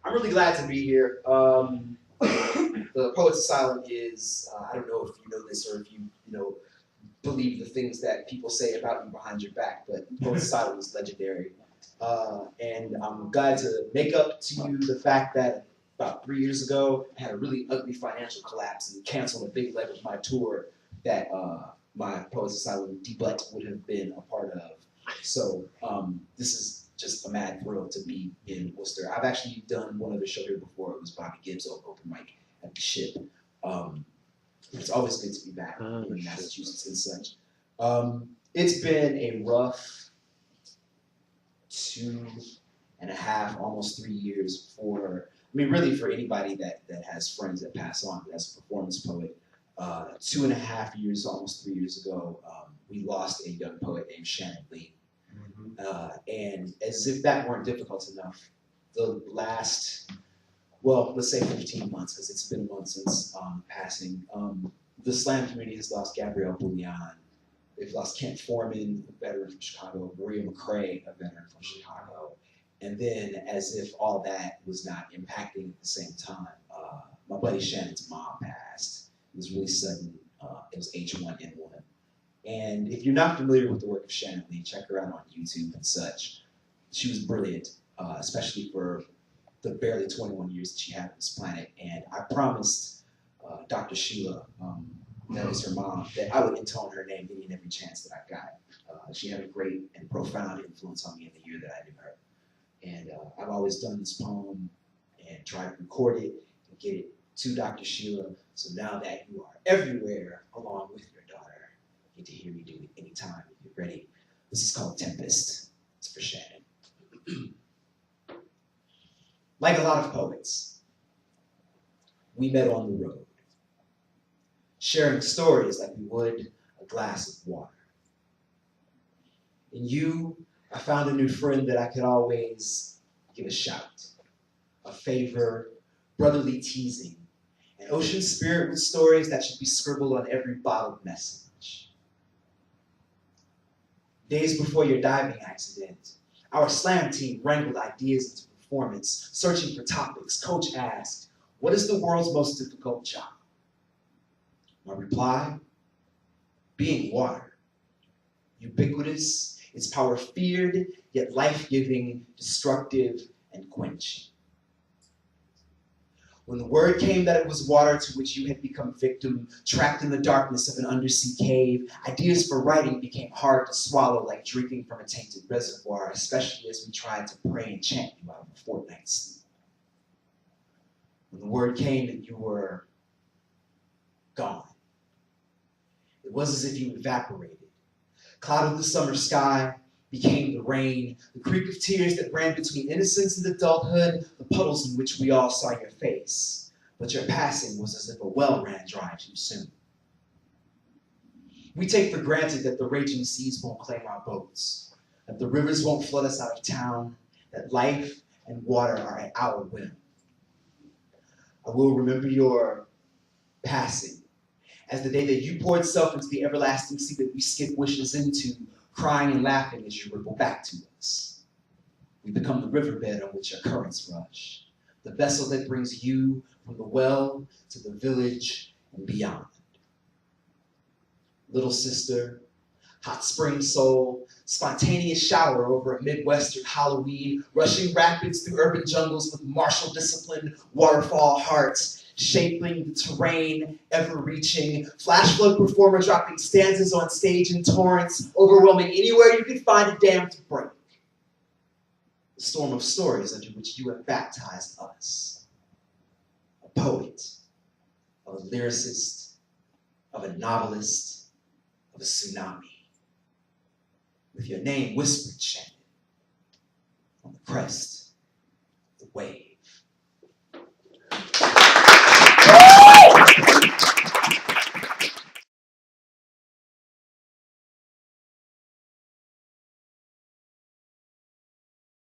I'm really glad to be here. The Poets Asylum is, I don't know if you know this or if you believe the things that people say about you behind your back, but Poets Asylum is legendary. And I'm glad to make up to you the fact that about 3 years ago, I had a really ugly financial collapse and canceled a big leg of my tour that my Poets Asylum debut would have been a part of. So this is just a mad thrill to be in Worcester. I've actually done one other show here before. It was Bobby Gibbs' open mic at the Ship. It's always good to be back in Massachusetts and such. It's been a rough 2.5, almost 3 years really for anybody that has friends that pass on as a performance poet. 2.5 years, almost 3 years ago, we lost a young poet named Shannon Leigh. And as if that weren't difficult enough, the last, well, let's say 15 months, because it's been a month since passing, the slam community has lost Gabrielle Bouillon. They've lost Kent Foreman, a veteran from Chicago, Maria McCrae, a veteran from Chicago. And then, as if all that was not impacting at the same time, my buddy Shannon's mom passed. It was really sudden. It was H1N1. And if you're not familiar with the work of Shannon Leigh, check her out on YouTube and such. She was brilliant, especially for the barely 21 years that she had on this planet. And I promised Dr. Sheila, that was her mom, that I would intone her name any and every chance that I got. She had a great and profound influence on me in the year that I knew her. And I've always done this poem and tried to record it and get it to Dr. Sheila. So now that you are everywhere along with your daughter, you get to hear me do it anytime if you're ready. This is called Tempest. It's for Shannon. Like a lot of poets, we met on the road, sharing stories like we would a glass of water. In you, I found a new friend that I could always give a shout, a favor, brotherly teasing, an ocean spirit with stories that should be scribbled on every bottled message. Days before your diving accident, our slam team wrangled ideas into performance, searching for topics. Coach asked, "What is the world's most difficult job?" My reply, being water. Ubiquitous, its power feared, yet life-giving, destructive, and quenching. When the word came that it was water to which you had become victim, trapped in the darkness of an undersea cave, ideas for writing became hard to swallow like drinking from a tainted reservoir, especially as we tried to pray and chant you out of a fortnight's sleep. When the word came that you were gone, it was as if you evaporated. Clouded the summer sky, became the rain, the creek of tears that ran between innocence and adulthood, the puddles in which we all saw your face. But your passing was as if a well ran dry too soon. We take for granted that the raging seas won't claim our boats, that the rivers won't flood us out of town, that life and water are at our whim. I will remember your passing as the day that you poured self into the everlasting sea that we skip wishes into, crying and laughing as you ripple back to us. We become the riverbed on which our currents rush, the vessel that brings you from the well to the village and beyond. Little sister, hot spring soul, spontaneous shower over a Midwestern Halloween, rushing rapids through urban jungles with martial discipline, waterfall hearts, shaping the terrain, ever-reaching, flash flood performer dropping stanzas on stage in torrents, overwhelming anywhere you could find a dam to break. The storm of stories under which you have baptized us. A poet, of a lyricist, of a novelist, of a tsunami. With your name whispered, Shannon, on the crest of the wave.